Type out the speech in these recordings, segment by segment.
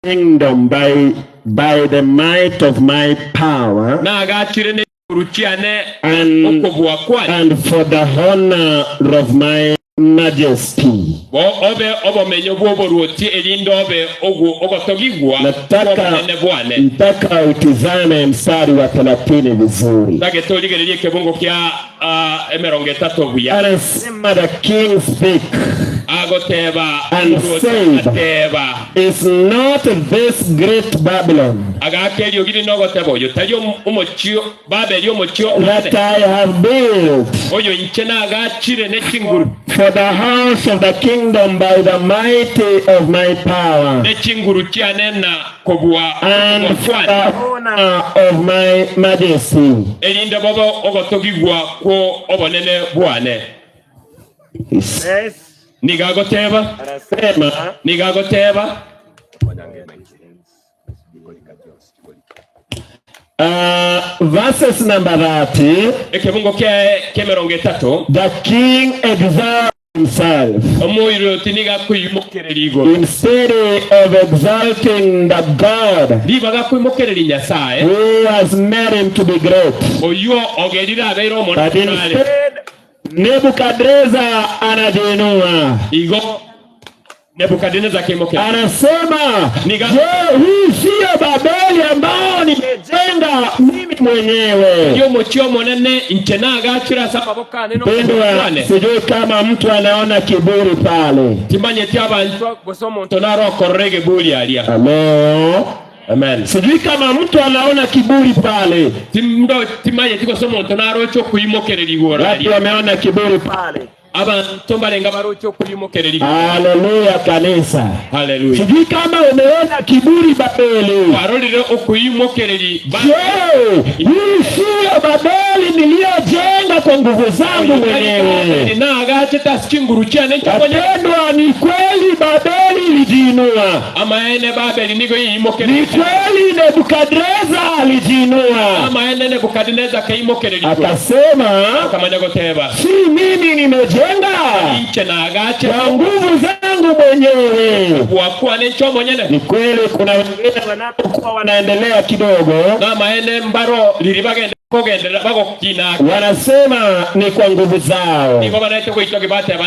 kingdom by the might of my power and for the honor of my majesty. Nataka utizame mstari wa 30 vizuri. Anasema the king speak and said, is not this great Babylon that I have built for the house of the kingdom by the mighty of my power and for the honor of my majesty. Yes. Nigagoteba verses number 30. The king exalts himself instead of exalting the God who has made him to be great. But instead Nebukadneza anajiinua. Anasema, je, hii sio Babeli ambao nimejenga mimi mwenyewe? Pendwa, sijui kama mtu anaona kiburi pale. Amen. Amen. Sijui kama mtu anaona kiburi pale. Watu wameona kiburi pale. Haleluya kanisa. Haleluya. Sijui kama umeona kiburi Babeli. Hii sio Babeli niliyojenga kwa nguvu zangu mwenyewe. Wapendwa, ni kweli Babeli ilijiinua. Ni kweli Nebukadneza alijiinua. Akasema, si mimi nimejenga kwa nguvu zangu mwenyewe. Ni kweli kuna wengine wanapokuwa wanaendelea kidogo wanasema ni kwa nguvu zao.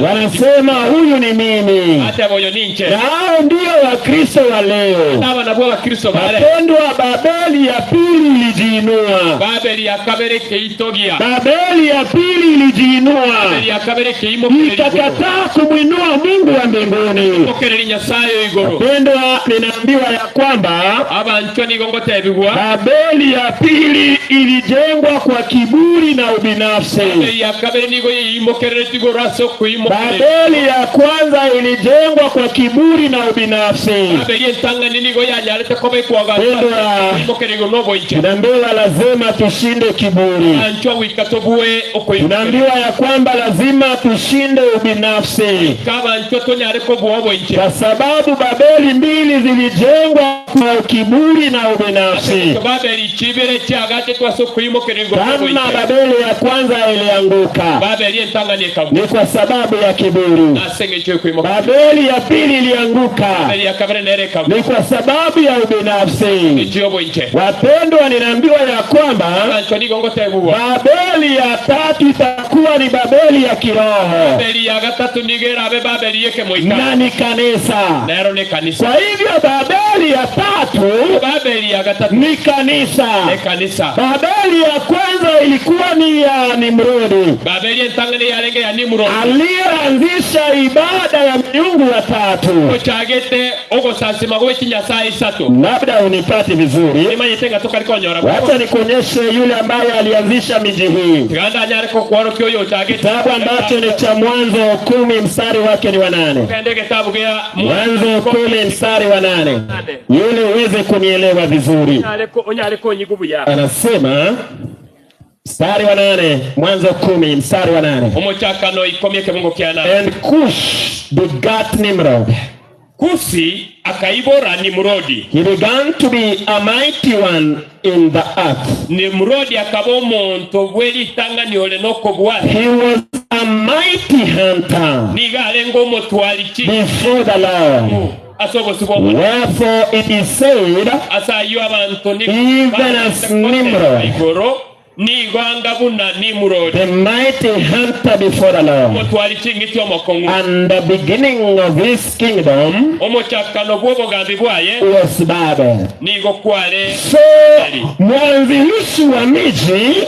Wanasema huyu ni mimi. Na hao ndio Wakristo wa leo. Wapendwa, Babeli ya pili ilijiinua. Babeli ya pili ilijiinua. Ikakataa kumwinua Mungu wa mbinguni. Wapendwa, ninaambiwa ya kwamba Babeli ya pili ilijengwa kwa kiburi na ubinafsi. Babeli ya kwanza ilijengwa kwa kiburi na ubinafsi. Tunaambiwa lazima tushinde kiburi. Tunaambiwa ya kwamba lazima tushinde ubinafsi. Kwa sababu Babeli mbili zilijengwa kwa kiburi na ubinafsi. Kama Babeli ya kwanza ilianguka, ni kwa sababu ya kiburi. Babeli ya pili ilianguka, ni kwa sababu ya ubinafsi. Wapendwa, ninaambiwa ya kwamba Babeli ya tatu itakuwa ni Babeli ya kiroho. Na ni kanisa. Kwa hivyo Babeli ya tatu ni kanisa. Babeli ya kwanza ilikuwa ni ya Nimrodi. Aliyeanzisha ibada ya miungu watatu. Labda unipati vizuri. Wacha nikuonyeshe yule ambaye alianzisha miji hii. Kitabu ambacho ni cha Mwanzo 10 mstari wake ni wa 8. Mwanzo 10 mstari wa 8. Yule uweze kunielewa vizuri. Anasema mstari wa 8, Mwanzo 10 mstari wa 8. And Cush begat Nimrod. Kusi akaibora Nimrodi. He began to be a mighty one in the earth. Nimrodi akaba omuntu bw'eritanga niole n'okobwala. He was a mighty hunter niga alenga omutwaliki before the Lord. Wherefore it is said, even as Nimrod, the mighty hunter before the Lord, and the beginning of his kingdom was Babel. So mwanzilishi wa miji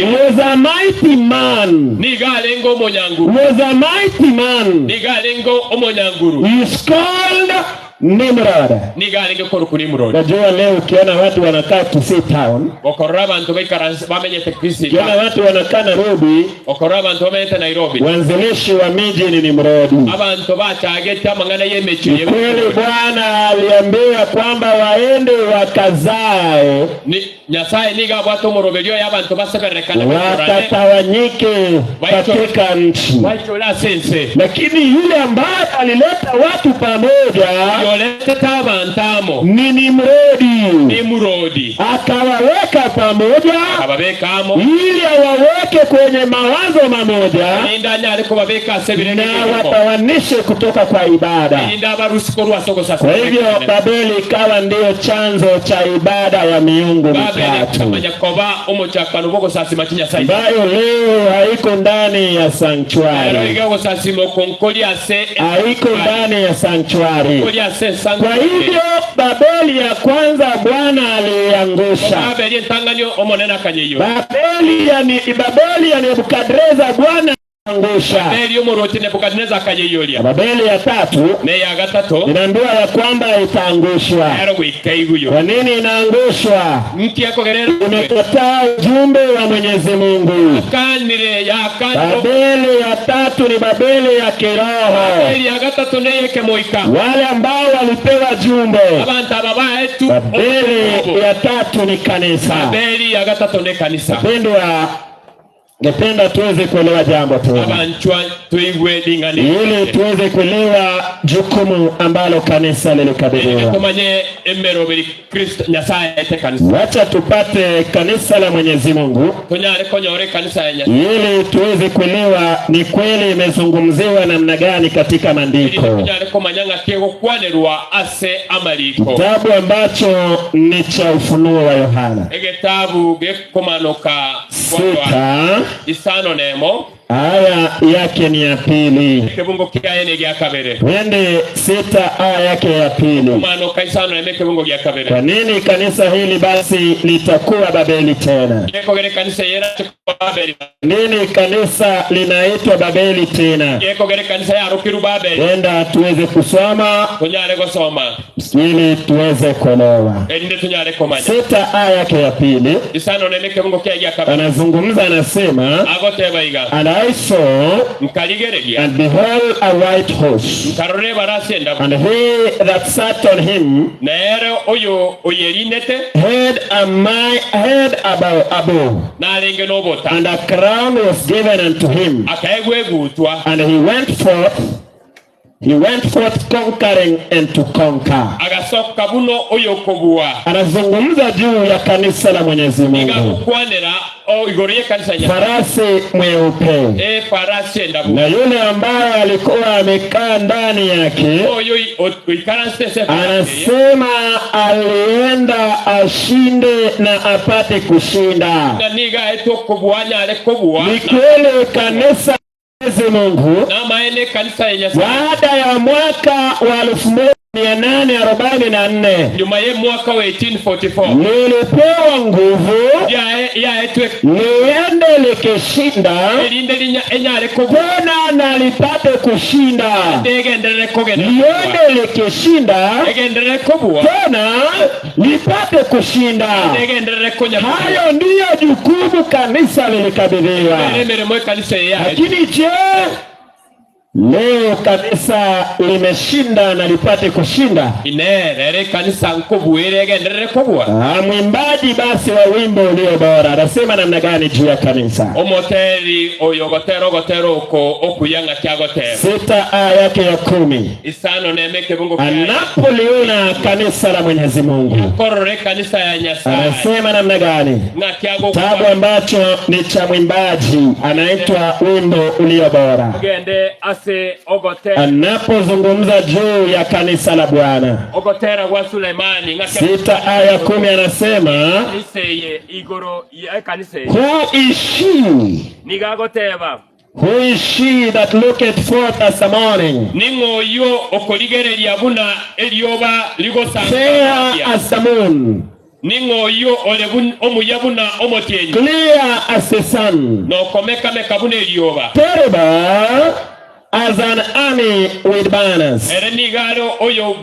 was a mighty man. Was a mighty man. He is called Nimrod. Najua leo ukiona watu wanakaa Kisii town, ukiona watu wanakaa Nairobi, wanzilishi wa miji ni Nimrodi. Kweli Bwana aliambia kwamba waende wakazae, wakatawanyike katika nchi. Lakini yule ambaye alileta watu pamoja ni Nimrodi. Akawaweka pamoja ili awaweke kwenye mawazo mamoja na watawanishe kutoka kwa ibada. Kwa hivyo Babeli ikawa ndio chanzo cha ibada ya miungu mitatu, ambayo leo haiko ndani ya sanctuary. Haiko ndani ya sanctuary. Kwa hivyo Babeli ya kwanza Bwana aliangusha. Babeli ya Nebukadreza Bwana angusha. Babeli ya tatu inaambiwa ya kwamba itaangushwa. Kwa nini inaangushwa? Imekataa ujumbe wa Mwenyezi Mungu. Babeli ya tatu ni Babeli ya kiroho. Wale ambao walipewa jumbe. Babeli ya tatu ni kanisa. Ningependa tuweze kuelewa jambo tu, ili tuweze kuelewa jukumu ambalo kanisa lilikabidhiwa. Wacha tupate kanisa la Mwenyezi Mungu, ili tuweze kuelewa ni kweli imezungumziwa namna gani katika maandiko. Kitabu ambacho ni cha Ufunuo wa Yohana 6 Isano nemo aya yake ni ya pili. Wende 6 aya yake ya pili. Kwa nini kanisa hili basi litakuwa Babeli tena? Nini kanisa linaitwa Babeli tena? Wenda tuweze kusoma ili tuweze kuelewa. 6 aya yake ya pili anazungumza, anasema, and I saw, and behold, a white horse, and he that sat on him head above, and a crown was given unto him, and he went forth conquering and to conquer. Anazungumza juu ya kanisa la Mwenyezi Mungu. Farasi mweupe, na yule ambaye alikuwa amekaa ndani yake, anasema alienda ashinde na apate kushinda. Ni kweli kanisa Mwenyezi Mungu baada ya mwaka wa 1844 nilipewa nguvu liende likishinda tena na lipate kushinda, liende likishinda tena lipate kushinda. Hayo ndiyo jukumu kanisa lilikabidhiwa. Lakini leo kanisa limeshinda na lipate kushinda. Mwimbaji basi wa wimbo ulio bora anasema namna gani juu ya kanisa? 6 aya yake ya 10. Anapoliona kanisa la Mwenyezi Mungu anasema namna gani? Kitabu ambacho ni cha mwimbaji anaitwa wimbo ulio bora. ase ogote anapozungumza juu ya kanisa la Bwana. ogotera kwa Sulemani 6:10 anasema, iseye igoro ya kanisa who is she? nigagoteba Who is she that looketh forth as the morning, ningoyo okoligereria buna elioba ligosanga fair as the moon, ningoyo olebun omuyabuna omotienyi clear as the sun, no komeka mekabuna elioba terrible as an army with banners? erenigalo oyo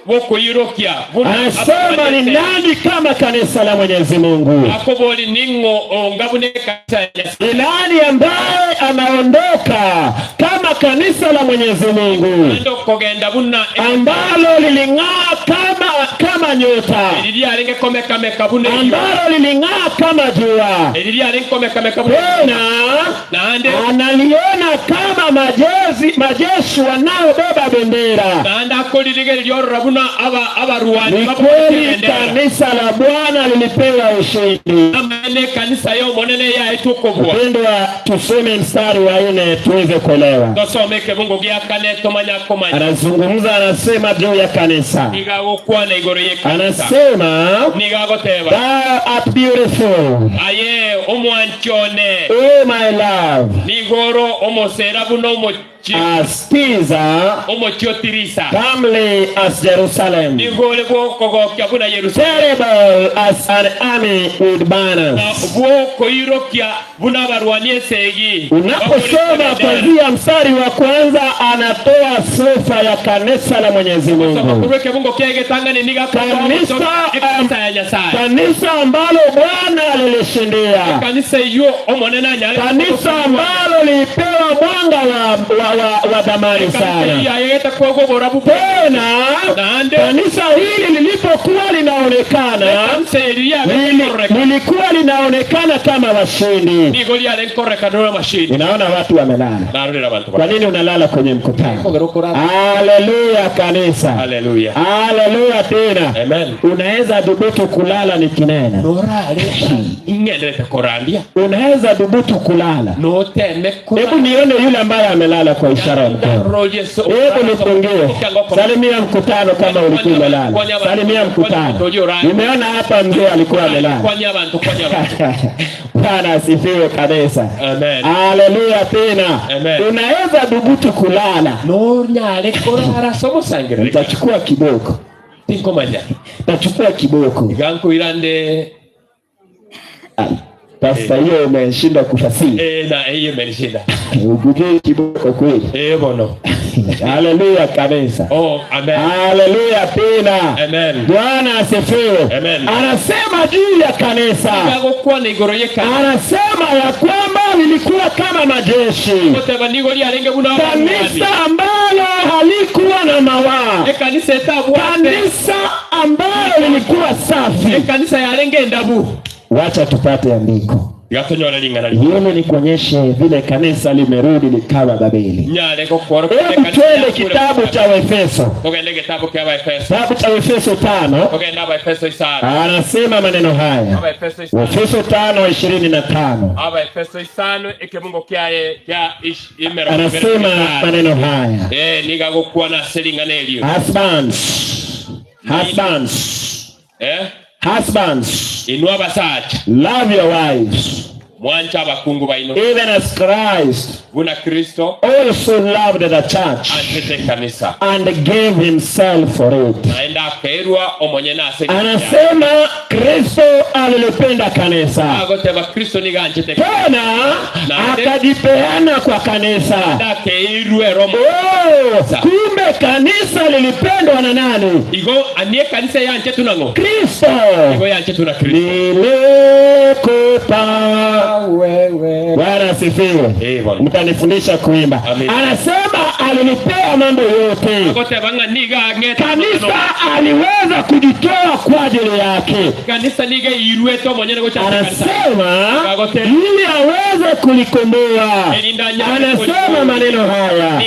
bokuyirokia Anasema ni nani kama kanisa la Mwenyezi Mungu? akoboli ningo ongabune kanisa Ni nani ambaye anaondoka kama kanisa la Mwenyezi Mungu, ndo kogenda buna ambalo liling'aa kama nyota, elilia lenge komeka mekabune ambalo liling'aa kama jua? elilia lenge komeka mekabune Tena naande analiona kama majeshi wanaobeba bendera. naanda koliligere lyorabuna abaruwani Ni kweli kanisa la Bwana lilipewa ushindi. amane kanisa yo monene ya etukobwa Pendwa, tusome mstari wa 4 tuweze kuelewa. dosomeke Mungu gyakane tomanya komanya Anazungumza, anasema juu ya kanisa. nigagokwana igoro ye kanisa Anasema, nigagoteba thou art beautiful, aye omwanchone oh my love, nigoro omosera buno as Tiza, omotiotirisa comely as Jerusalem, nigole bwokogokya buna Yerusalemu terrible as an army with banners. bwokoirokya buna barwani esegi Unaposoma kuanzia mstari wa kwanza, anatoa sifa ya kanisa la Mwenyezi Mungu, kureke Mungu kege tangani niga kanisa ya Nyasaye kanisa ambalo Bwana alilishindia, kanisa yo omonena nyale kanisa ambalo lilipewa mwanga wa dhamani sana. Tena kanisa hili lilipokuwa linaonekana, lilikuwa linaonekana kama washindi. Unaona watu wamelala. Kwa nini unalala kwenye mkutano? Haleluya kanisa. Haleluya. Haleluya tena. Amen. Unaweza dhubutu kulala nikinena. Unaweza dhubutu kulala. Hebu nione yule ambaye amelala kwa ishara ya mkono. Hebu nipungie. Salimia mkutano kama ulikuwa umelala. Salimia mkutano. Nimeona hapa mzee alikuwa amelala. Bwana asifiwe kanisa. Amen. Haleluya tena. Amen. Unaweza dhubutu kulala. Nitachukua kiboko. Nitachukua kiboko. Pasta hiyo umeshinda kufasiri. Na hiyo imenishinda. Ujue kiboko kweli. Bono. Haleluya kanisa. Oh, amen. Haleluya tena. Amen. Bwana asifiwe. Amen. Anasema juu ya kanisa. Anasema ya kwamba lilikuwa kama majeshi. Kanisa ambalo halikuwa na mawaa. Kanisa ambalo lilikuwa safi. Kanisa yarenge ndabu. Wacha tupate andiko. Hili ni kuonyeshe vile kanisa limerudi likawa Babeli. Hebu twende kitabu cha Efeso. Kitabu cha Efeso 5. Anasema maneno haya. Efeso 5:25. Anasema maneno haya. Husbands, love your wives, even as Christ also loved the church and gave himself for it. Anasema Kristo alilipenda kanisa, tena akajipeana kwa kanisa. Kumbe kanisa lilipendwa na nani? Kristo. Nilikupa wewe. Bwana asifiwe. Mtanifundisha kuimba. Anasema alinipea mambo yote. Kanisa aliweza kujitoa kwa ajili yake. Anasema ili aweze kulikomboa. Anasema maneno haya,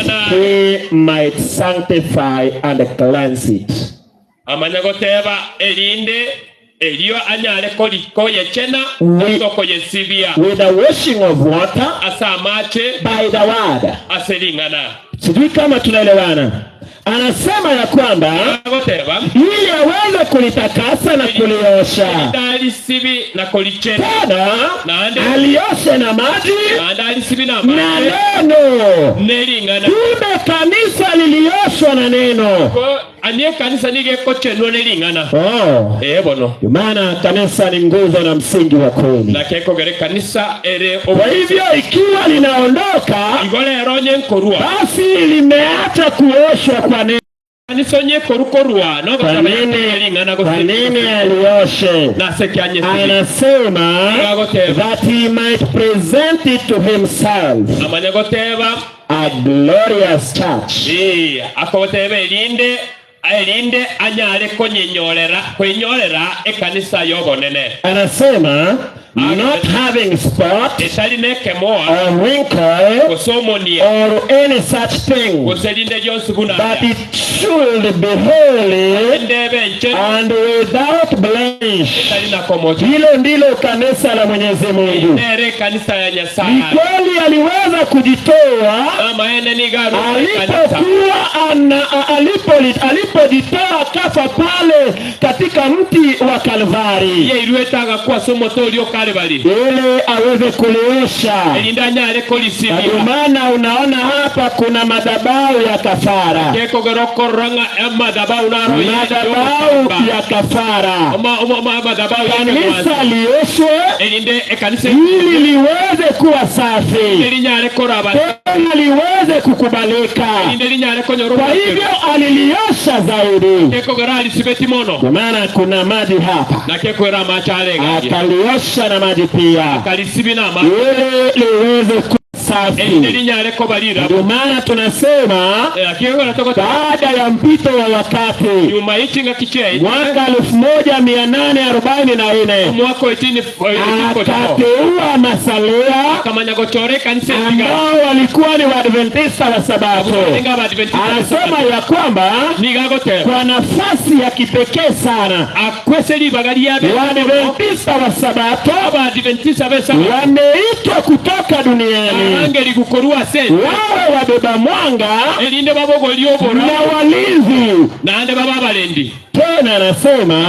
that he might sanctify and cleanse it. Amanyagoteba elinde Elio anyale koliko yechena soko yesibia with the washing of water asa mache by the word. aselingana. Sijui kama tunaelewana. Anasema ya kwamba ili aweze kulitakasa na kuliosha, tena alioshe na maji na neno. Kumbe kanisa lilioshwa na neno. Maana kanisa ni nguzo na msingi wa kweli. Kwa hivyo ikiwa linaondoka, basi limeacha kuoshwa kwa neno. Kwa nini alioshe? Anasema that he might present it to himself a glorious church. Elinde anyale kwenyorera ekanisa yobonene. Anasema not having spot or wrinkle or any such thing, but it should be holy and without blemish. Hilo ndilo kanisa la Mwenyezi Mungu. Ni kweli aliweza kujitoa alipojitoa kafa pale katika mti wa Kalvari, ili aweze kuliosha. Ndio maana unaona hapa kuna madhabahu ya kafara, madhabahu ya kafara. Kanisa lioshwe ili liweze kuwa safi, tena liweze kukubalika. Kwa hivyo aliliosha zaidi. Kwa maana kuna maji hapa, akaliosha na maji pia ili liweze kuwa safi. Ndio maana tunasema baada ya mpito wa wakati, mwaka 1844 akateua masalia ambao walikuwa ni Waadventista wa Sabato. Anasema ya kwamba kwa nafasi ya kipekee sana Waadventista wa Sabato wameitwa kutoka duniani wawe wabeba mwanga na walinzi. Tena anasema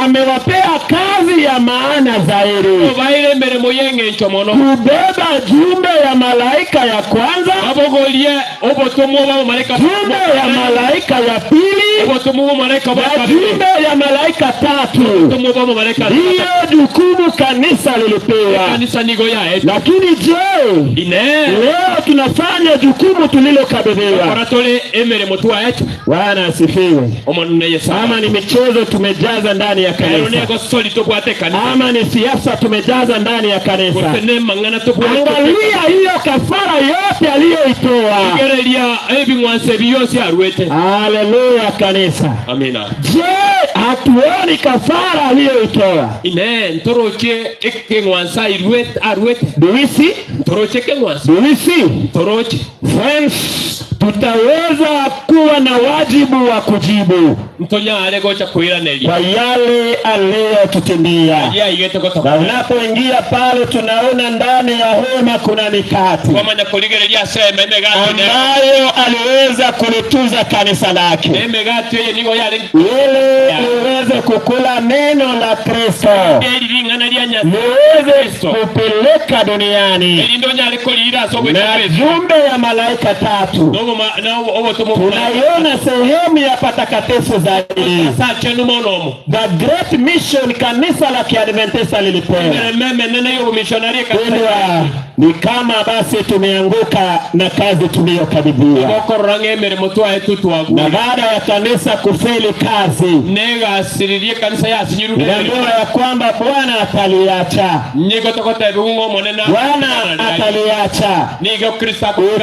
amewapea kazi ya maana zaidi, kubeba jumbe ya malaika ya kwanza, jumbe ya malaika ya pili, na jumbe ya malaika tatu. Hiyo jukumu kanisa lilipewa. Lakini je, leo tunafanya jukumu tulilokabidhiwa? Bwana asifiwe. Ama ni michezo tumejaza ndani ya kanisa, ama ni siasa tumejaza ndani ya kanisa? Angalia hiyo kafara yote aliyoitoa. Haleluya kanisa. Amina. Je, hatuoni kafara aliyoitoa? Do we see? Friends, tutaweza kuwa na wajibu wa kujibu kwa yale aliyotutendea. Na unapoingia pale, tunaona ndani ya hema kuna mikate ambayo aliweza kulituza kanisa lake, ili liweze kukula neno la Kristo, liweze kupeleka duniani. Na jumbe ya malaika tatu, tunaiona sehemu ya patakatifu zaidi, the great mission kanisa la Kiadventista lilipewa. Ni kama basi tumeanguka na kazi tuliyokabidhiwa. Na baada ya kanisa kufeli kazi, ninaambiwa ya kwamba Bwana ataliacha. Bwana ataliacha.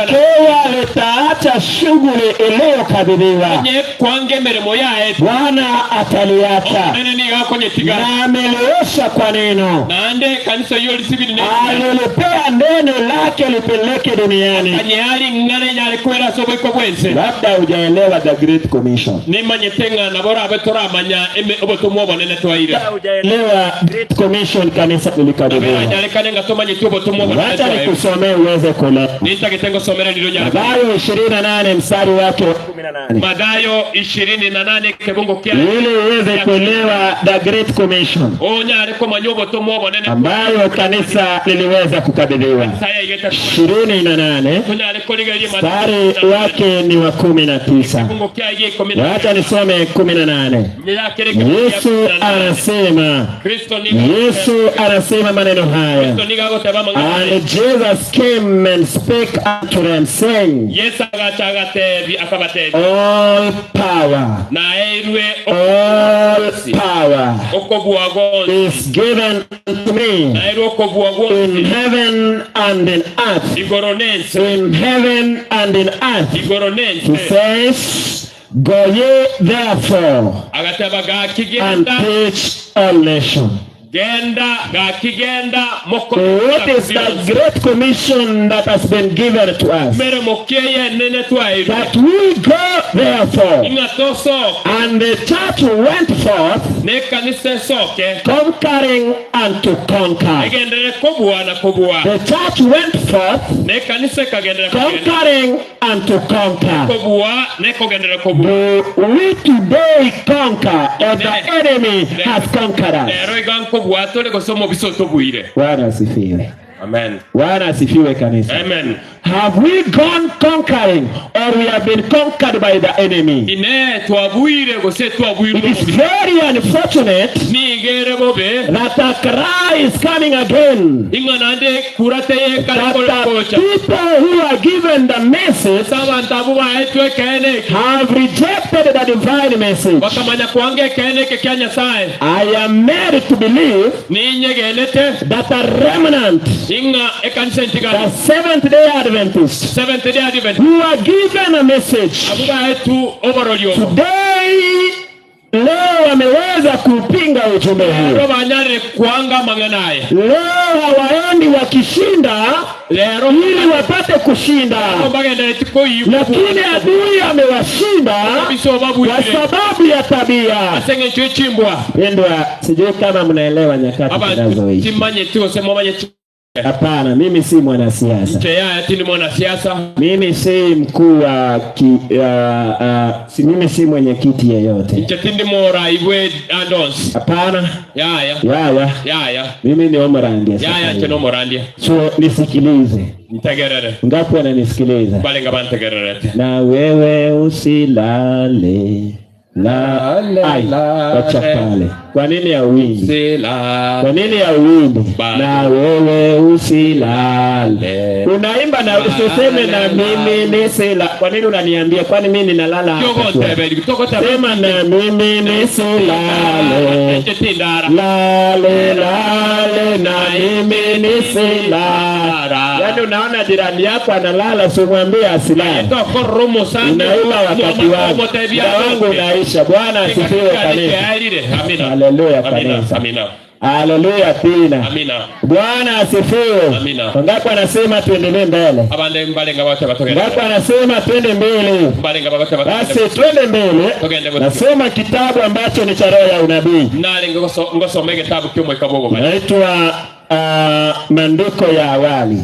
Ukiwa litaachwa kuacha shughuli iliyokabidhiwa, nye kwange meremo yae Bwana ataliacha, nene ni gako nye tiga na ameliosha kwa neno, nande kanisa yoli sibili ne alilipea neno lake lipeleke duniani. anyali ngane nyale kwera sobo iko bwense. Labda hujaelewa the Great Commission. Ni manyetenga na bora abetora manya eme obotomo bonene twaire. Hujaelewa Great Commission kanisa lilikabidhiwa. Nyale kanenga toma nye tubo tomo bonene Wacha twaire. nikusomee uweze kuelewa. Nita kitengo somera nilo nyale. Mathayo 28 mstari wake wa 18. Mathayo 28 kebongo kia. Ili uweze kuelewa the Great Commission Nyale kwa manyobo tomo bonene ambayo kanisa liliweza kukabidhiwa. saya igeta 28 nyale koliga ile mstari wake ni wa 19. kebongo kia ige 18. Wacha nisome 18. Yesu anasema, Kristo ni Yesu anasema maneno haya. Kristo ni gago tabama ngane. And Jesus came and spake unto them, saying, Yesu agachagatebi akabatebi. all power, Na eirwe all power okobwago is given unto me na eirwe okobwago in heaven and in earth. igoronense In heaven and in earth. He igoronense says, go ye therefore agataba ga and kigenda teach all nations. genda ga kigenda moko. What is the Great Commission that has been given to us? mere mokeye nene twaire That we go therefore, ingatoso and the church went forth, ne kanise soke conquering and to conquer. egendere kobwa na kobwa The church went forth, ne kanise kagendere conquering and to conquer. kobwa ne kogendere kobwa. Do we today conquer, or the enemy has conquered us? Lero igan kobwa tole gosomo bisoto buire. Bwana asifiwe. Amen. Bwana asifiwe kanisa. Amen. Have we gone conquering, or we have been conquered by the enemy? Ine twabuire gose twabuire. It is very unfortunate Ni gere bobe that a cry is coming again. inganande kurate ye That kala the kocha. people who are given the message Sabantu buba etwe kene have rejected the divine message. bakamanya kwange kene ke kyanya sae. I am made to believe Ni nyegelete that a remnant, inga ekanse the ntiga Seventh-day Adventists, 7th day advent. who are given a message Abuba etu overall today, leo wameweza kupinga ujumbe huu. Lero banyare kwanga manganaye. Leo hawaendi wakishinda Lero ili wapate kushinda, bagenda etiko yi. lakini adui amewashinda Biso babu kwa ile. sababu ya tabia. Asenge chwe chimbwa. Pendwa, sijui kama mnaelewa nyakati Aba tunazoishi. timanye tio semo manye. Hapana, mimi si mwanasiasa. Cheya atini mwana siasa. Mimi si mkuu wa mimi si mwenyekiti yeyote. Chetindi mora iwe andons. Hapana. Yaya. Mimi ni Omorandia. Yaya cheno morandia. So nisikilize. Nitegerere. Ngapi wananisikiliza? Bale ngabantegerere. Na wewe usilale. Wacha pale. Kwa nini ya wimbi? Kwa nini ya wimbi? Na wewe usilale. Unaimba na usiseme na mimi nisila. Kwa nini unaniambia? Kwani mimi ninalala hapa? Sema na mimi nisilale. Lale na mimi nisilala. Yaani unaona jirani yako analala, usimwambie asilale. Unaima wakati wangu. Wangu unaisha. Bwana asifiwe kanisa. Haleluya kanisa. Amina. Haleluya pina. Amina. Bwana asifiwe. Amina. Wangapi anasema tuendelee mbele? Abande mbalenga bate batogenda. Wangapi anasema twende mbele? Mbalenga bate batogenda. Basi twende mbele. Nasoma kitabu ambacho ni cha roho ya unabii. Nale ngosome kitabu kimo ikabogo bali. Naitwa maandiko ya awali.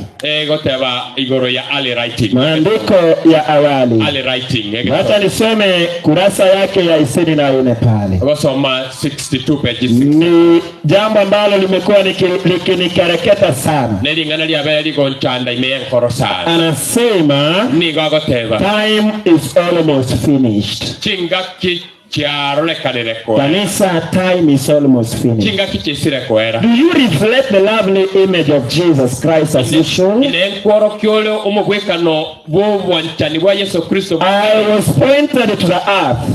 Goteba igoro ya early writing. Maandiko ya awali. Early writing. Wacha nisome kurasa yake ya 24 pale. Gosoma 62 pages. Ni jambo ambalo limekuwa likinikereketa sana. Nelingana liabaya liko nchanda imeyenkoro sana. Anasema Ni goteba. time is almost finished. Chingaki chiarolekane ko. Kanisa, time is almost finished. Chingaki chisire ko era. Do you reflect the lovely image of Jesus Christ as you should? Ile nkoro kyolo omugwekano bwo bwanchani bwa Yesu Kristo. I was pointed to the earth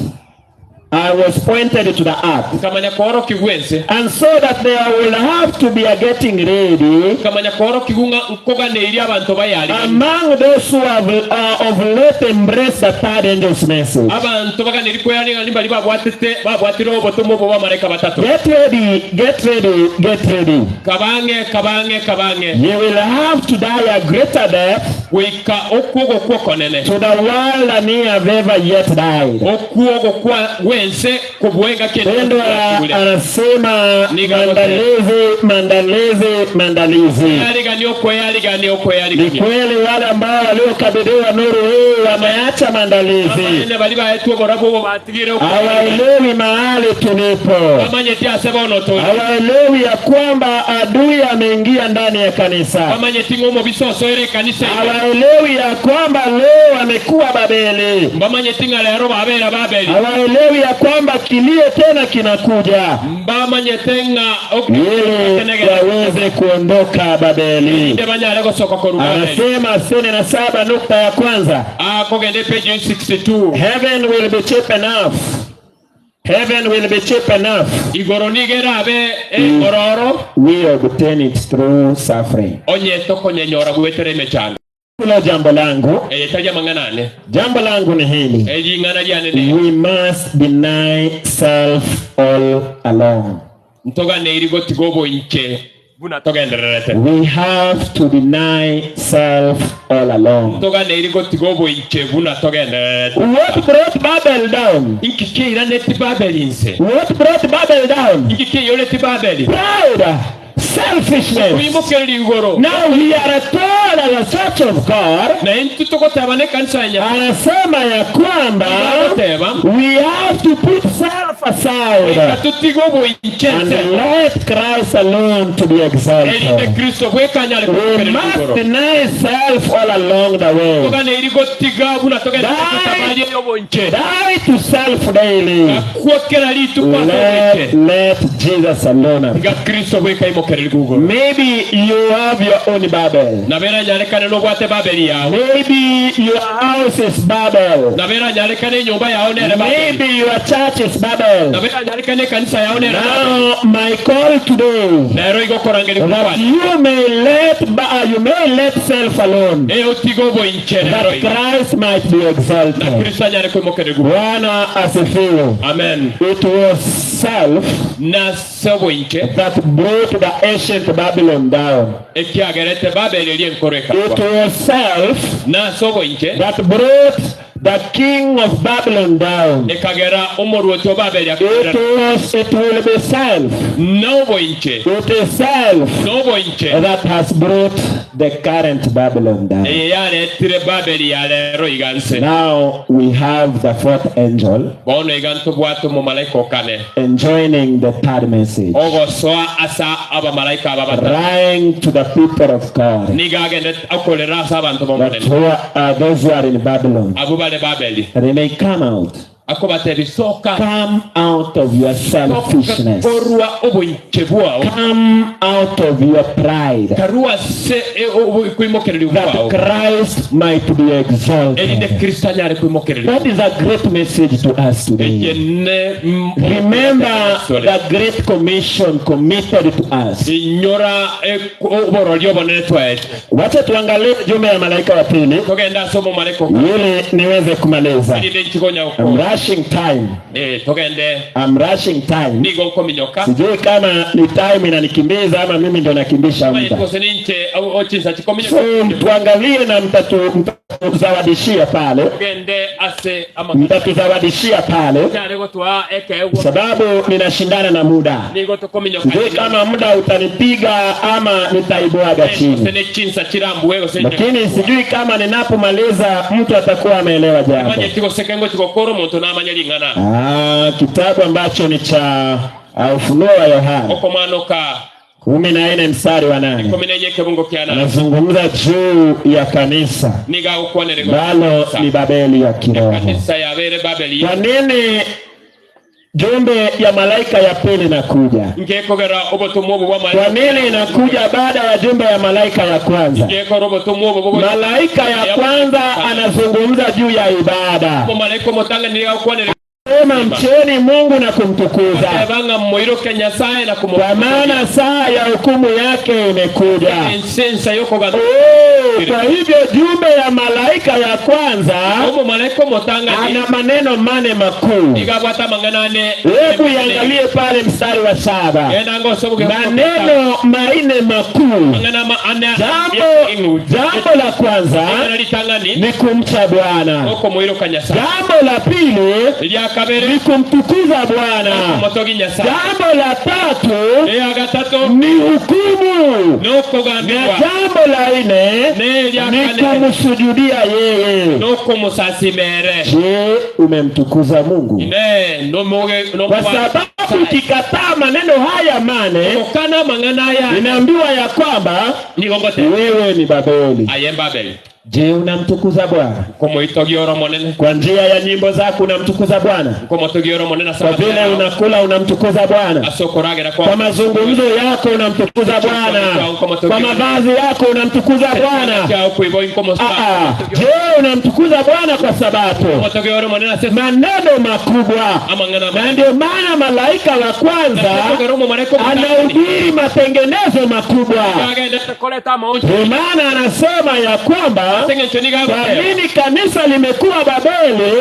I was pointed to the earth. Kamanya koro kigwense. And so that there will have to be a getting ready Kamanya koro kigunga koga neiri abantu bayali. among those who have of late embraced the third angel's message. Abantu baga neri koyali ngani bali babwatira obutumwa bwa malaika batatu. Get ready, get ready, get ready. Kabange. You will have to die a greater death Wika okuogo kwa konene. to the world than ye have ever yet died. Okuogo kwa wense kubwenga kene. Pendo anasema maandalizi. Ni kweli wale ambao waliokabidhiwa nuru hii wameacha maandalizi. Hawaelewi mahali tulipo. Hawaelewi ya kwamba adui ameingia ndani ya kanisa. Hawaelewi ya kwamba leo amekuwa Babeli. Hawaelewi ya kwamba kilio tena kinakuja ili waweze kuondoka Babeli. Anasema 7 nukta ya kwanza. Heaven will be cheap enough. Heaven will be cheap enough. We obtain it through suffering. Kuna jambo langu ni hili. We must deny self all along. We have to deny self all along. What brought Babel down? What brought Babel down? Pride. Selfishness. Now we are told as a church of God, anasema ya kwamba we have to put self aside and let Christ alone to be exalted. We must deny self all along the way. Die to self daily. Let Jesus alone. Maybe you have your own Babel. Maybe your house is Babel. Maybe your church is Babel. Now my call today that you may let self alone, that Christ might be exalted. Bwana asifiwe. Amen. It was self that brought the ancient Babylon down. It was self that brought the king of Babylon down. It will be self. It is self that has brought the current Babylon down. Now we have the fourth angel enjoining the third message, crying to the people of God, that those who are in Babylon, they may come out. Come out of your selfishness. Come out of your pride, that Christ might be exalted. That is a great message to us today. Remember the great commission committed to us. Wacha tuangalie jumbe ya malaika wa pili ili niweze kumaliza. I'm rushing time. Sijui kama ni time inanikimbiza ama mimi ndo nakimbisha muda. So tuangalie na mtatuzawadishia pale. Sababu ninashindana na muda. Sijui kama muda utanipiga ama nitaibwaga chini. Lakini sijui kama ninapomaliza mtu atakuwa ameelewa jambo. Kitabu ambacho ni cha Ufunuo wa Yohana 14 mstari wa 8. Anazungumza juu ya kanisa balo ni Babeli ya kiroho. Kwa nini jumbe ya malaika ya pili inakuja? Kwa nini inakuja baada ya jumbe ya malaika ya kwanza? Malaika ya kwanza anazungumza juu ya ibada. Anasema mcheni Mungu na kumtukuza, Banga mwiruke Nyasaye na kwa maana saa ya hukumu yake imekuja. Insensa yoko ga. Kwa hivyo jumbe ya malaika ya kwanza ana maneno mane makuu. Hebu iangalie pale mstari wa 7. Maneno manne makuu. Jambo la kwanza ni kumcha Bwana. Jambo la pili ni kumtukuza Bwana. Jambo la tatu ni hukumu. Na jambo la nne ni kumsujudia yeye. Je, umemtukuza Mungu? Kwa sababu ukikataa maneno haya mane, inaambiwa ya kwamba wewe ni Babeli. Je, unamtukuza Bwana? Kwa njia ya nyimbo zako unamtukuza Bwana? Kwa vile unakula unamtukuza Bwana? Kwa mazungumzo yako unamtukuza Bwana? Kwa mavazi yako unamtukuza Bwana? Je, unamtukuza Bwana kwa sabato? Maneno makubwa. Na ndio maana malaika wa kwanza anahubiri matengenezo makubwa. Ndio maana anasema ya kwamba kwa nini kanisa limekuwa Babeli?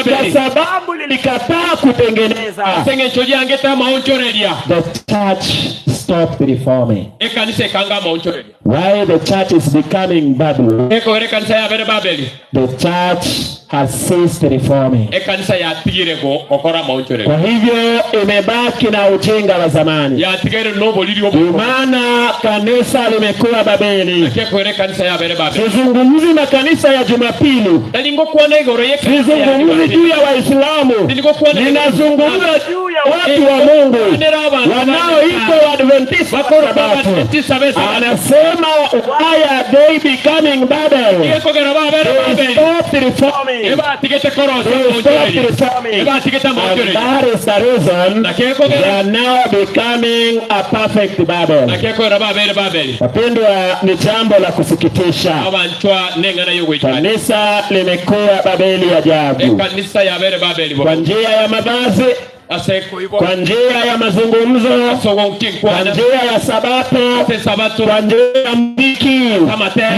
Kwa sababu lilikataa kutengeneza. The church stopped reforming. Why the church is becoming Babel? The church has ceased reforming. Kwa hivyo imebaki na ujinga wa zamani. Ndio maana kanisa limekuwa Babeli. Sizungumzi na kanisa ya Jumapili, sizungumzi juu ya Waislamu, ninazungumza juu ya watu wa Mungu wanaoitwa Adventista wa Sabato. Anasema why are they becoming Babel? They stopped reforming. They stopped reforming. And that is the reason they are now becoming a perfect Babel. Wapendwa, ni jambo la kusikitisha. Kanisa limekuwa Babeli ya ajabu. Kwa njia ya mavazi, kwa njia ya mazungumzo, kwa njia ya Sabato, kwa njia ya muziki,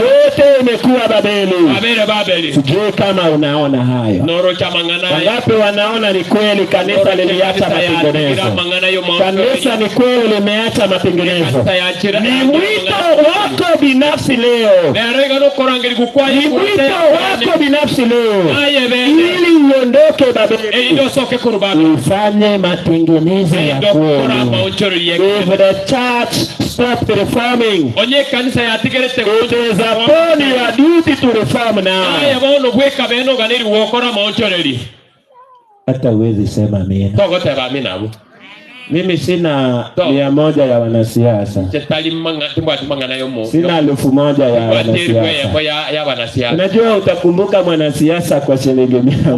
yote imekuwa Babeli. Sijui kama unaona hayo. Wangapi wanaona ni kweli kanisa liliacha matengenezo? Kanisa ni kweli limeacha matengenezo. Ni mwito wako binafsi leo. Ni mwito wako binafsi leo, ili uondoke Babeli, ufanye matengenezo ya kweli. If the church stopped reforming, it is upon your duty to reform now. Hata uwezi sema amina. Mimi sina 100 ya wanasiasa. Sina 1000 ya wanasiasa. Unajua utakumbuka mwanasiasa kwa shilingi 100.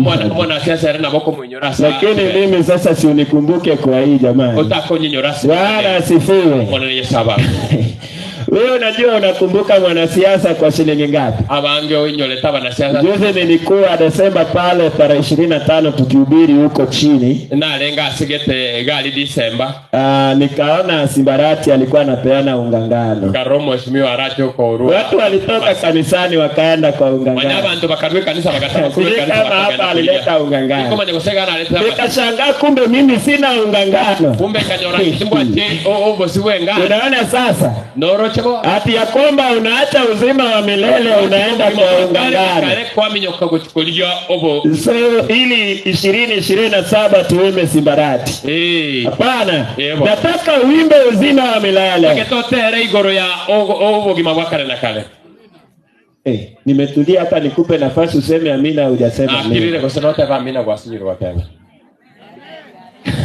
Lakini mimi sasa si unikumbuke kwa hii jamani. Bwana asifiwe. Wewe unajua unakumbuka mwanasiasa kwa shilingi ngapi? Juzi nilikuwa Desemba pale tarehe 25 tukihubiri huko chini. Nikaona Simbarati alikuwa anapeana ungangano. Watu walitoka kanisani wakaenda kwa ungangano. Kama hapa alileta ungangano. Nikashangaa kumbe mimi sina ungangano. Unaona sasa? Ati ya kwamba unaacha uzima wa milele unaenda kwa ungangano. So ili 2027 tuime Simbarati. Hapana. Nataka uimbe uzima wa milele. Nimetulia hata nikupe nafasi useme amina, hujasema amina.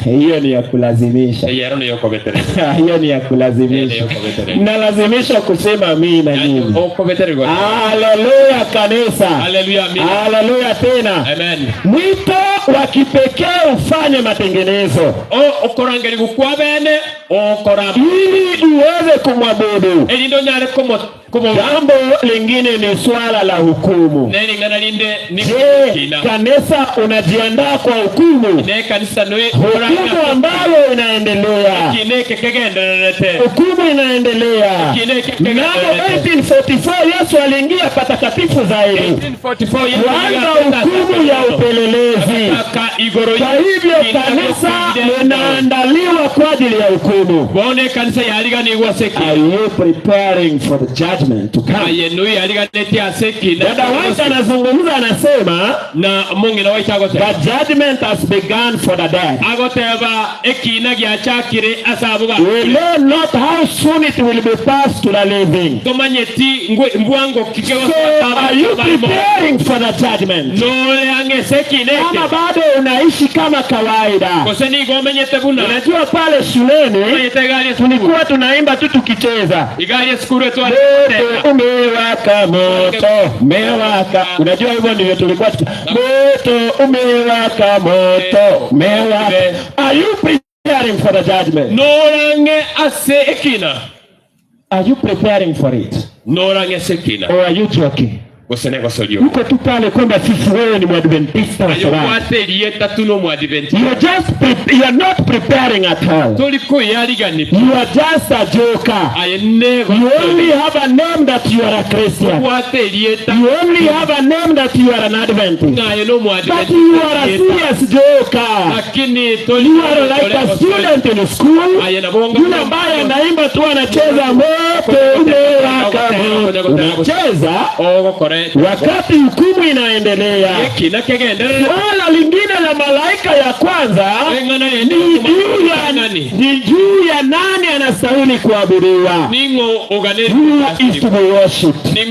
Hiyo ni ya kulazimisha. Hiyo ni ya kulazimisha. Mnalazimisha kusema amina nyinyi. Haleluya kanisa. Haleluya tena. Amen. Mwito wa kipekee ufanye matengenezo. Ili uweze kumwabudu. Jambo lingine ni swala la hukumu. Je, kanisa unajiandaa kwa hukumu? Hukumu ambayo inaendelea. Hukumu inaendelea. Mnamo 1844 Yesu aliingia patakatifu zaidi. Kuanza hukumu ya upelelezi. Kwa hivyo kanisa linaandaliwa kwa ajili ya hukumu. Are you preparing for the judgment to come? Dada wangu anazungumza anasema the judgment has begun for the dead. We know not how soon it will be passed to the living. So are you preparing for the judgment? Kama bado unaishi kama kawaida. Unajua pale shuleni tulikuwa tunaimba tu tukicheza. Moto umewaka, moto umewaka. Unajua hivyo ndivyo tulikuwa moto umewaka, moto umewaka. Are you preparing for the judgment? Are you preparing for it? Or are you joking? Uko tu pale kwamba sisi wewe ni Mwadventista wa Sabato. You are not preparing at all. You are just a joker. You only have a name that you are a Christian. You only have a name that you are an Adventist. But you are a serious joker. You are like a student in school. Yule ambaye anaimba tu anacheza moto umewaka. Unacheza wakati hukumu inaendelea. Swala lingine la malaika ya kwanza ni juu ya nani anastahili kuabudiwa. Who is to be worshipped? Ni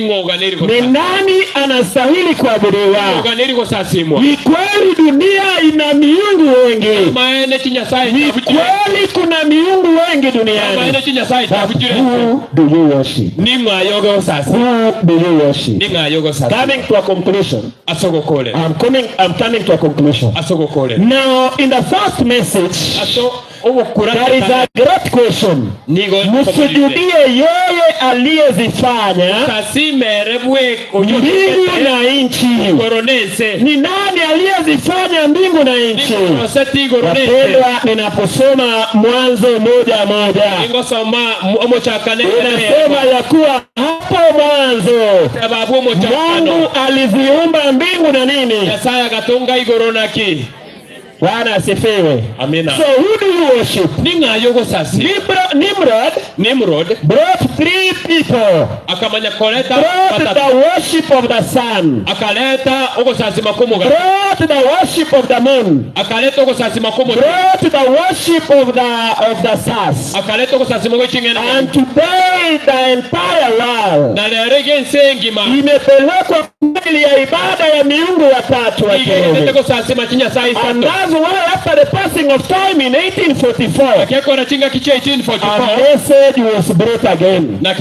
nani anastahili kuabudiwa? Ni kweli dunia ina miungu wengi. Ni kweli kuna miungu wengi duniani. Who do you worship? Who do you worship? Coming to a conclusion. I'm coming to a conclusion. Now, in the first message, there is a great question. Msujudie yeye aliyezifanya mbingu na nchi. Ni nani aliyezifanya mbingu na nchi? Wapendwa, ninaposoma Mwanzo 1:1 inasema ya kuwa hapo mwanzo Mungu aliziumba mbingu na nini? Bwana asifiwe. Amina. So who do you worship? Nimrod brought three people. Brought the worship of the sun. Brought the worship of the moon. Brought the worship of the stars. And today the entire world imepelekwa mbele ya ibada ya miungu watatu wa kiroho. Well, after the passing of time in 1844, a message was brought again to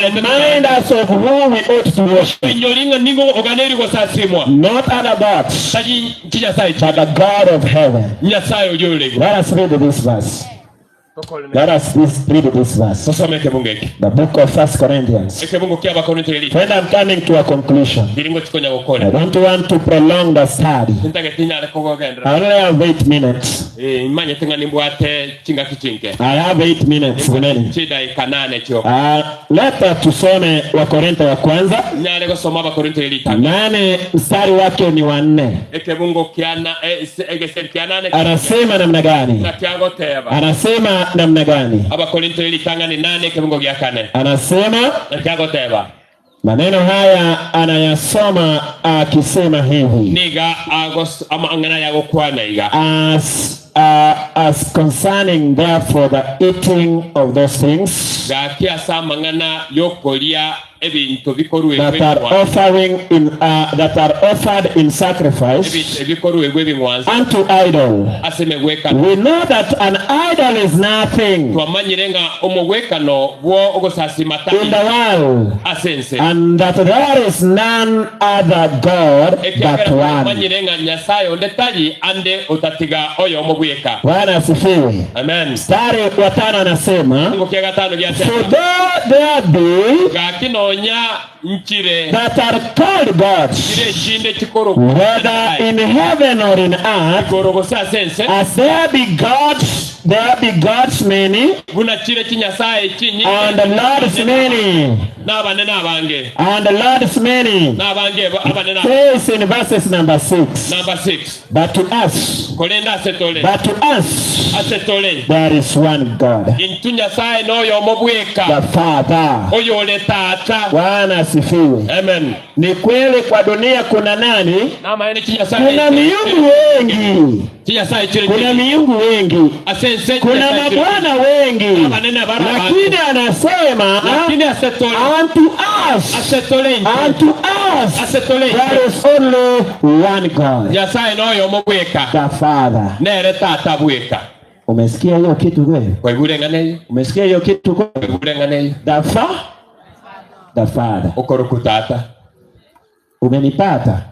remind us of who we ought to worship. Not other gods, but the God of heaven. Let us read this verse. Let us read this verse. The book of 1 Corinthians. When I'm coming to a conclusion, I don't want to prolong the study. I only have 8 minutes. I have 8 minutes. Leta tusome wa Korintho wa kwanza 8 mstari wake ni 4. Anasema namna gani? Anasema namna gani? Anasema maneno haya anayasoma akisema hivi: as concerning therefore the eating of those things, ebintu bikorwe that are offered in sacrifice ebikorwe gwebimwanzi unto idol. asemegweka. We know that an idol is nothing twamanyirenga omugwekano bwo ogosasimata in the world, asense and that there is none other God but one. manyirenga nyasaye ondetali ande otatiga oyo omugweka. Bwana asifiwe. Amen. Mstari wa 5 anasema, Mungu kia 5 byasema, for there be gakinonya nchire that are called gods, kire shinde chikoro whether in heaven or in earth, koro sense as there be gods many, guna chire kinyasaye kinyi and the lords many, nabane nabange and the lords many. nabange abane na. Says in verses number 6, Number 6, but to us, kolenda asetole asetole there is one God, intunyasaye noyo omugweka the Father. oyo ole tata. Bwana asifiwe. Amen. Ni kweli kwa dunia kuna nani? Nama ene kinyasaye Kuna miungu wengi, kinyasaye chire kuna miungu wengi, asense kuna mabwana wengi, lakini anasema lakini asetole unto us, asetole asetole there is only one God, nyasaye noyo omugweka the Father. nere tata bweka. Umesikia hiyo kitu kweli? Kwegurengane Umesikia hiyo kitu kweli? kwegurengane The Father. okorokutata Umenipata?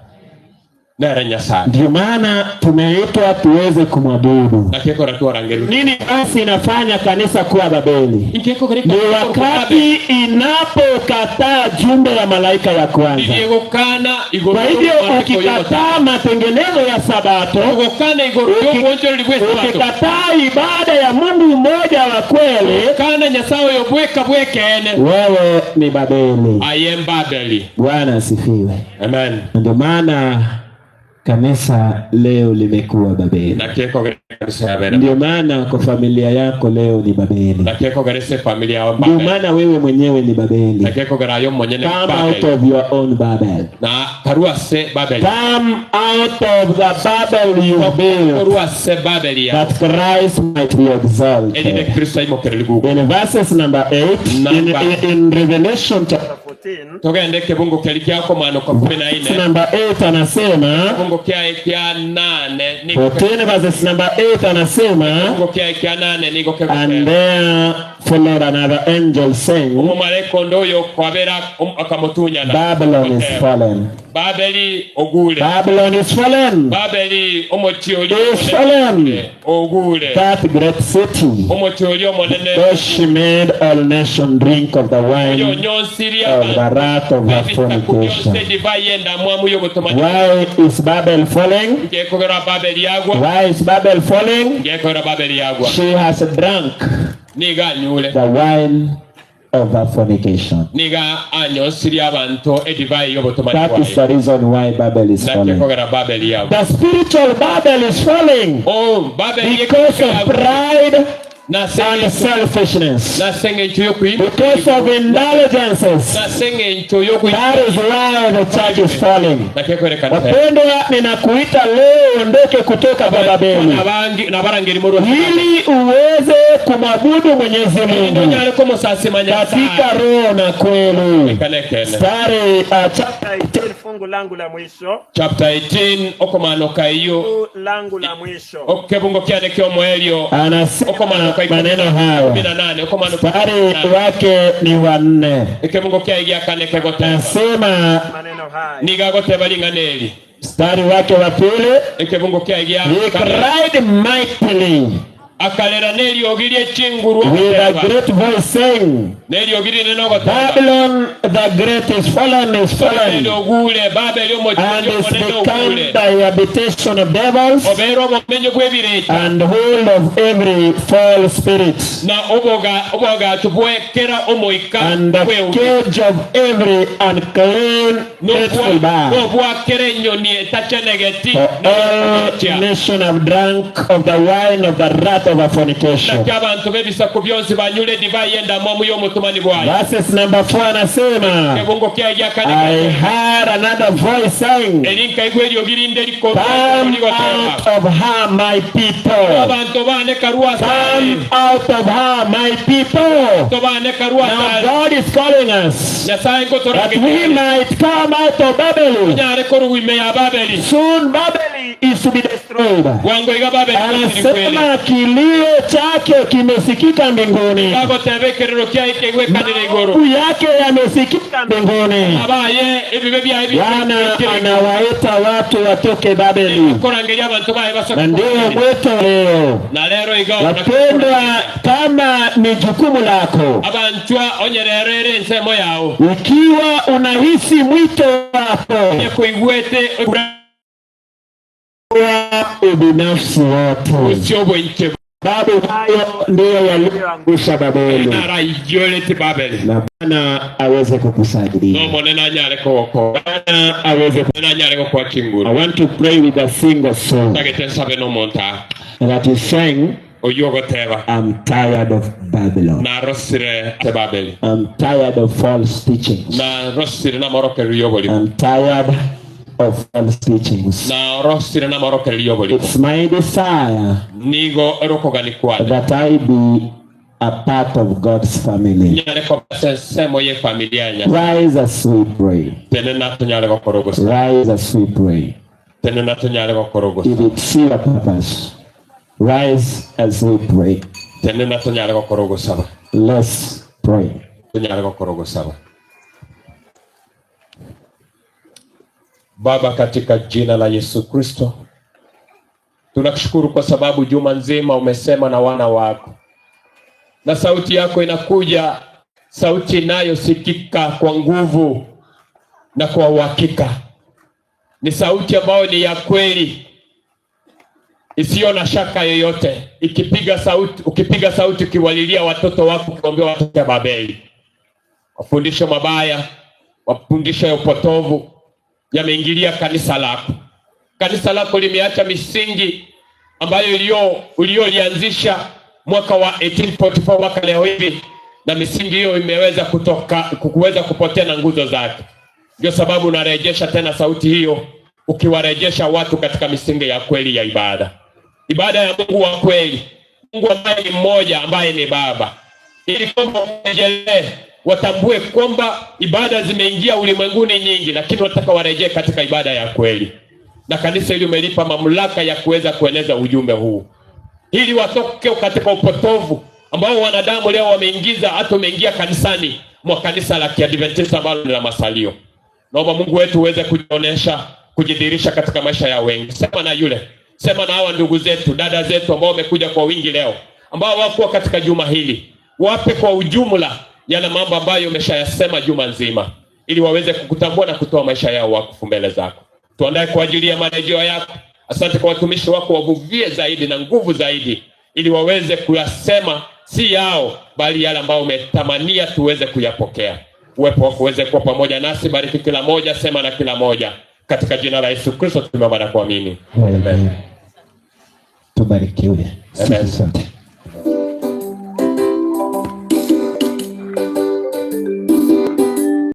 nere nyasaye. Ndio maana tumeitwa tuweze kumwabudu. nakekora tuwarangeru Nini basi inafanya kanisa kuwa Babeli? inkeko koreka Ni wakati inapokataa jumbe ya malaika ya kwanza. igokana igoro. Kwa hivyo ukikataa matengenezo ya Sabato, igokana igoro yobonjoro libwesabato, ukikataa ibada ya Mungu mmoja wa kweli, kana nyasaye yobweka bwekene, wewe ni Babeli. I am Babeli. Bwana asifiwe. Amen. Ndio maana kanisa leo limekuwa Babeli. nakeko garese abera. Ndio maana kwa familia yako leo ni Babeli. nakeko garese familia wa Ndio Babeli. maana wewe mwenyewe ni Babeli. nakeko garayo monyene Come out Babeli. of your own Babel. na karuase Babeli. Come out of the Babel you built, karuase Babeli ya that Christ might be ene exalted. Kristo imokereligu. In verses number 8, in Revelation chapter 14, togende kebungo kelikyako mano kwa 14. number 8 anasema, Mungu kia 8 ni 14 verses number 8 anasema, Mungu kia 8 ni goke. and there followed another angel saying, Umumaleko ndoyo kwabera akamutunya na Babylon is fallen. Babeli ogule. Babylon is fallen. Babeli omotioli Is fallen. ogule. That great city, Omotioli omonene though she made all nations drink of the yo wine nyonsiria of the wrath of her fornication. divayenda mwamu yo butomaji. Why is Babel falling? Ngekogera Babeli yagwa. Why is Babel falling? Ngekogera Babeli yagwa. She has drunk Niga nyule. the wine of her fornication. Niga anyonsiria abantu edivayi yo butomaji. That is the reason why Babel is falling. Ngekogera Babeli yagwa. The spiritual Babel is falling Oh, Babeli because of pride na and selfishness, na senge nchoyo kuimu. because of indulgences. Na senge nchoyo kuimu. That is why the church is falling. Na kekore kanisa. Wapendwa, ninakuita leo ondoke kutoka kwa Babeli na barangeri muru ili uweze kumwabudu Mwenyezi Mungu nyale ko musasi manya katika roho na kweli. kanekene. Stari chapter 18 fungu langu la mwisho, Chapter 18 okomanoka iyo langu la mwisho, okebungo kyane kyo moelio anasema maneno hayo. 18 okomanoka Stari wake ni wa 4, ekebungo kya kaneke gote anasema maneno haya. niga gote balinganeli. mstari wake wa 2, ekebungo kya he cried mightily akalera neli ogirie chinguru with a great voice saying, neli ogirie neno gote Babylon the great is fallen, is fallen, neli ogule Babeli and omochyo is monene become ogule the habitation of devils, obero omenyo gwebireta and hold of every foul spirit, na oboga tubwekera omoika and the cage of every unclean faithful bird. nobwakera enyoni etachenegeti For all nations have drunk of the wine of the wrath of a fornication. Abantu bebisako byonse banyule divai yenda momu yo mutumani bwayo. Verses number 4 anasema, I heard another voice saying, come out of her my people. Come out of her my people. Now God is calling us that we might come out of Babylon. Soon Babylon is to be destroyed. Anasema kilio chake kimesikika mbinguni. Maombi yake yamesikika mbinguni. Bwana anawaita watu watoke Babeli. Na ndio mwito leo. Wapendwa, kama ni jukumu lako, ukiwa unahisi mwito wako ubinafsi wote, Babu hayo ndio yaliyoangusha Babeli. Na Bwana aweze kukusaidia. Bwana aweze kukusaidia. I want to pray with a single song. And that is saying, I'm tired of Babylon. I'm tired of false teachings. I'm tired of false teachings. It's my desire that I be a part of God's family. Rise as we pray. Rise as we pray. If it's your purpose, rise as we pray. Let's pray. Baba, katika jina la Yesu Kristo, tunakushukuru kwa sababu juma nzima umesema na wana wako, na sauti yako inakuja, sauti inayosikika kwa nguvu na kwa uhakika. Ni sauti ambayo ni ya kweli, isiyo na shaka yoyote. Ukipiga sauti ukiwalilia watoto wako, kuombea watoto Babeli. Mafundisho mabaya, mafundisho ya upotovu yameingilia kanisa lako. Kanisa lako limeacha misingi ambayo uliolianzisha mwaka wa 1844 mpaka leo hivi, na misingi hiyo imeweza kuweza kupotea na nguzo zake. Ndio sababu unarejesha tena sauti hiyo, ukiwarejesha watu katika misingi ya kweli ya ibada. Ibada ya Mungu wa kweli, Mungu ambaye ni mmoja, ambaye ni Baba. Ili kwamba warejelee, watambue kwamba ibada zimeingia ulimwenguni nyingi, lakini wataka warejee katika ibada ya kweli. Na kanisa hili umelipa mamlaka ya kuweza kueneza ujumbe huu, ili watoke katika upotovu ambao wanadamu leo wameingiza. Hata umeingia kanisani mwa kanisa la Kiadventista ambalo ni la masalio. Naomba Mungu wetu uweze kujionesha, kujidhihirisha katika maisha ya wengi. Sema na yule, sema na hawa ndugu zetu, dada zetu ambao wamekuja kwa wingi leo, ambao wako katika juma hili. Wape kwa ujumla yale mambo ambayo umeshayasema juma nzima, ili waweze kukutambua na kutoa maisha yao wakufu mbele zako. Tuandae kwa ajili ya marejeo yako. Asante kwa watumishi wako, wavuvie zaidi na nguvu zaidi, ili waweze kuyasema si yao, bali yale ambao umetamania tuweze kuyapokea. Uwepo wako uweze kuwa pamoja nasi. Bariki kila moja, sema na kila moja, katika jina la Yesu Kristo tumeomba na kuamini. Amen. Tubarikiwe. Amen.